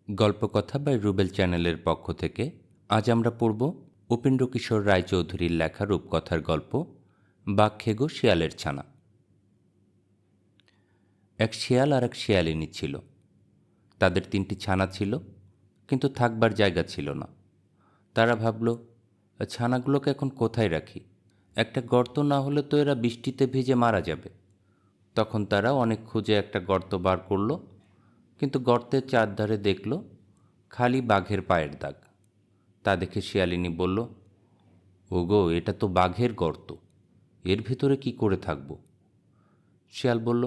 গল্পকথা by Rubel চ্যানেলের পক্ষ থেকে আজ আমরা পড়ব উপেন্দ্রকিশোর রায়চৌধুরীর লেখা রূপকথার গল্প বাঘ খেগো শিয়ালের ছানা। এক শিয়াল আর এক শিয়ালিনী ছিল। তাদের 3টি ছানা ছিল, কিন্তু থাকবার জায়গা ছিল না। তারা ভাবল, ছানাগুলোকে এখন কোথায় রাখি? একটা গর্ত না হলে তো এরা বৃষ্টিতে ভিজে মারা যাবে। তখন তারা অনেক খুঁজে একটা গর্ত বার করল, কিন্তু গর্তের চারধারে দেখল খালি বাঘের পায়ের দাগ। তা দেখে শিয়ালিনী বলল, ওগো, এটা তো বাঘের গর্ত, এর ভিতরে কি করে থাকব? শিয়াল বলল,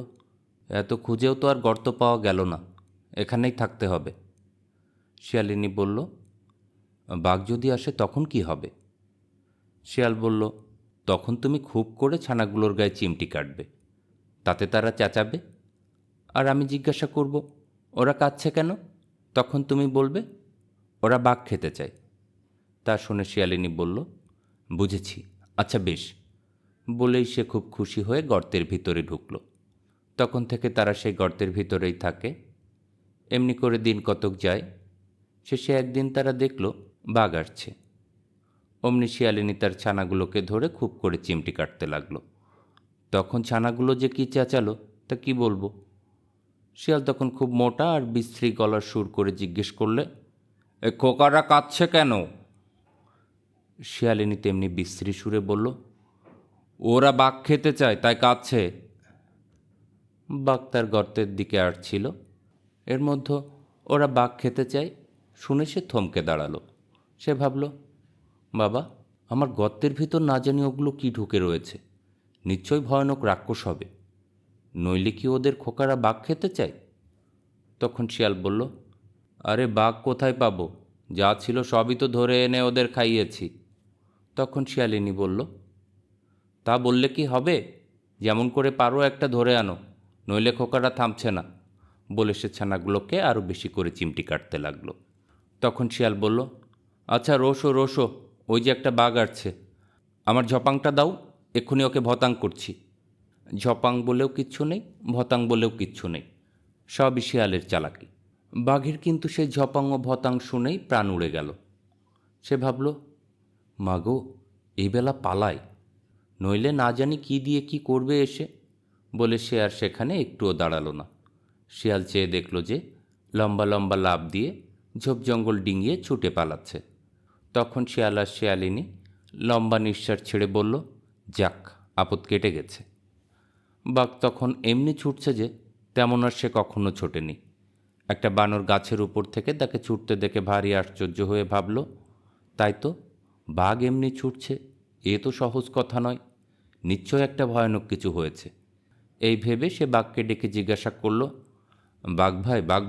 এত খুঁজেও তো আর গর্ত পাওয়া গেল না, এখানেই থাকতে হবে। শিয়ালিনী বলল, বাঘ যদি আসে তখন কি হবে? শিয়াল বলল, তখন তুমি খুব করে ছানাগুলোর গায়ে চিমটি কাটবে, তাতে তারা চেঁচাবে, আর আমি জিজ্ঞাসা করব, ওরা কাঁদছে কেন? তখন তুমি বলবে, ওরা বাঘ খেতে চায়। তা শুনে শিয়ালিনী বলল, বুঝেছি, আচ্ছা বেশ, বলেই সে খুব খুশি হয়ে গর্তের ভিতরে ঢুকল। তখন থেকে তারা সেই গর্তের ভিতরেই থাকে। এমনি করে দিন কতক যায়। শেষে একদিন তারা দেখল বাঘ আসছে। অমনি শিয়ালিনী তার ছানাগুলোকে ধরে খুব করে চিমটি কাটতে লাগলো। তখন ছানাগুলো যে কি চেঁচালো তা কি বলবো। শিয়াল তখন খুব মোটা আর বিশ্রী গলার সুর করে জিজ্ঞেস করলে, এ খোকারা কাঁদছে কেন? শিয়ালিনী তেমনি বিশ্রী সুরে বলল, ওরা বাঘ খেতে চায় তাই কাঁদছে। বাঘ তার গর্তের দিকে আসছিল। এর মধ্যে ওরা বাঘ খেতে চায় শুনে সে থমকে দাঁড়ালো। সে ভাবল, বাবা, আমার গর্তের ভিতর না জানি ওগুলো কি ঢুকে রয়েছে, নিশ্চয়ই ভয়ানক রাক্ষস হবে, নইলে কি ওদের খোকারা বাঘ খেতে চায়? তখন শিয়াল বলল, আরে বাঘ কোথায় পাবো, যা ছিল সবই তো ধরে এনে ওদের খাইয়েছি। তখন শিয়ালিনী বলল, তা বললে কি হবে? যেমন করে পারো একটা ধরে আনো, নইলে খোকারা থামছে না। বলে সে ছানাগুলোকে আরও বেশি করে চিমটি কাটতে লাগলো। তখন শিয়াল বলল, আচ্ছা রোসো রোসো, ওই যে একটা বাঘ আসছে, আমার ঝপাংটা দাও, এক্ষুনি ওকে ভতাং করছি। ঝপাং বলেও কিচ্ছু নেই, ভতাং বলেও কিচ্ছু নেই, সবই শিয়ালের চালাকি। বাঘের কিন্তু সেই ঝপাং ও ভতাং শুনেই প্রাণ উড়ে গেল। সে ভাবল, মাগো, এই বেলা পালাই, নইলে না জানি কি দিয়ে কি করবে এসে। বলে সে আর সেখানে একটুও দাঁড়ালো না। শিয়াল চেয়ে দেখল যে লম্বা লম্বা লাফ দিয়ে ঝোপ জঙ্গল ডিঙিয়ে ছুটে পালাচ্ছে। তখন শিয়াল আর শিয়ালিনী লম্বা নিঃশ্বাস ছেড়ে বলল, যাক, আপদ কেটে গেছে। বাঘ তখন এমনি ছুটছে যে তেমন আর সে কখনো ছোটেনি। একটা বানর গাছের উপর থেকে তাকে ছুটতে দেখে ভারী আশ্চর্য হয়ে ভাবল, তাই তো, বাঘ এমনি ছুটছে, এ তো সহজ কথা নয়, নিশ্চয় একটা ভয়ানক কিছু হয়েছে। এই ভেবে সে বাঘকে ডেকে জিজ্ঞাসা করল, বাঘ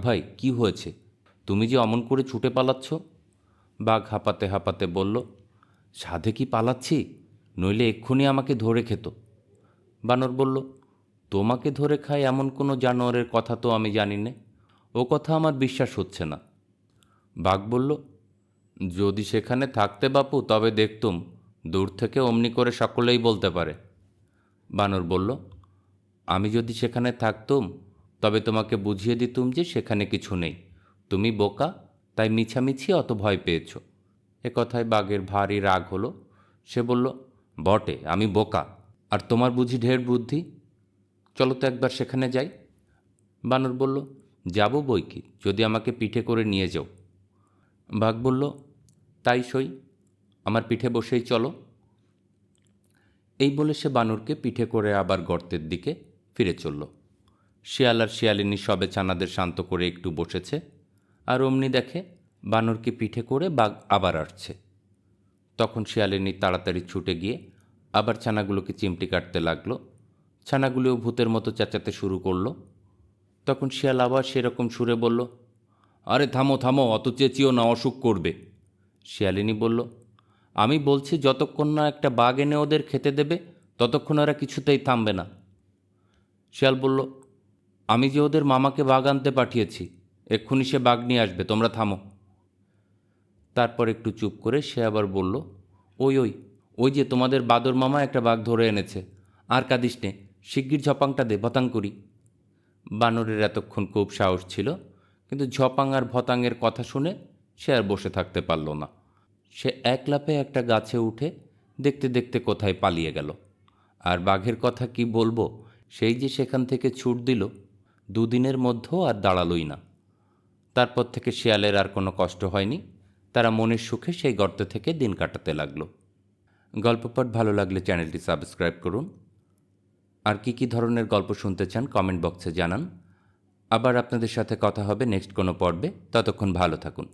ভাই, কি হয়েছে? তুমি যে অমন করে ছুটে পালাচ্ছ? বাঘ হাঁপাতে হাঁপাতে বলল, সাধে কি পালাচ্ছি, নইলে এক্ষুনি আমাকে ধরে খেত। বানর বলল, তোমাকে ধরে খায় এমন কোনো জানোয়ারের কথা তো আমি জানি না, ও কথা আমার বিশ্বাস হচ্ছে না। বাঘ বলল, যদি সেখানে থাকতে বাপু তবে দেখতুম, দূর থেকে অমনি করে সকলেই বলতে পারে। বানর বলল, আমি যদি সেখানে থাকতুম তবে তোমাকে বুঝিয়ে দিতুম যে সেখানে কিছু নেই, তুমি বোকা, তাই মিছামিছি অত ভয় পেয়েছ। এ কথায় বাঘের ভারী রাগ হলো। সে বলল, বটে, আমি বোকা, আর তোমার বুঝি ঢের বুদ্ধি, চলো তো একবার সেখানে যাই। বানর বলল, যাব বই কি, যদি আমাকে পিঠে করে নিয়ে যাও। বাঘ বলল, তাই সই, আমার পিঠে বসেই চলো। এই বলে সে বানরকে পিঠে করে আবার গর্তের দিকে ফিরে চলল। শিয়াল আর শিয়ালিনী সবে ছানাদের শান্ত করে একটু বসেছে, আর অমনি দেখে বানরকে পিঠে করে বাঘ আবার আসছে। তখন শিয়ালিনী তাড়াতাড়ি ছুটে গিয়ে আবার ছানাগুলোকে চিমটি কাটতে লাগলো। ছানাগুলোও ভূতের মতো চেঁচাতে শুরু করলো। তখন শিয়াল আবার সেরকম সুরে বলল, আরে থামো থামো, অত চেঁচিও না, অসুখ করবে। শিয়ালিনী বলল, আমি বলছি যতক্ষণ না একটা বাঘ এনে ওদের খেতে দেবে ততক্ষণ ওরা কিছুতেই থামবে না। শিয়াল বলল, আমি যে ওদের মামাকে বাঘ আনতে পাঠিয়েছি, এক্ষুনি সে বাঘ নিয়ে আসবে, তোমরা থামো। তারপর একটু চুপ করে সে আবার বলল, ওই ওই ওই যে তোমাদের বাদর মামা একটা বাঘ ধরে এনেছে, আর কাঁদিস নে, শিগগির ঝপাংটা দে, বতাং করি। বানরের এতক্ষণ খুব সাহস ছিল, কিন্তু ঝপাং আর ভতাঙের কথা শুনে সে আর বসে থাকতে পারল না। সে এক লাফে একটা গাছে উঠে দেখতে দেখতে কোথায় পালিয়ে গেল। আর বাঘের কথা কি বলবো, সেই যে সেখান থেকে ছুট দিল, দুদিনের মধ্যেও আর দাঁড়ালই না। তারপর থেকে শিয়ালের আর কোনো কষ্ট হয়নি। তারা মনের সুখে সেই গর্ত থেকে দিন কাটাতে লাগলো। গল্পপাঠ ভালো লাগলে চ্যানেলটি সাবস্ক্রাইব করুন। আর কি ধরনের গল্প শুনতে চান কমেন্ট বক্সে জানান। আবার আপনাদের সাথে কথা হবে নেক্সট কোনো পর্বে। ততক্ষণ ভালো থাকুন।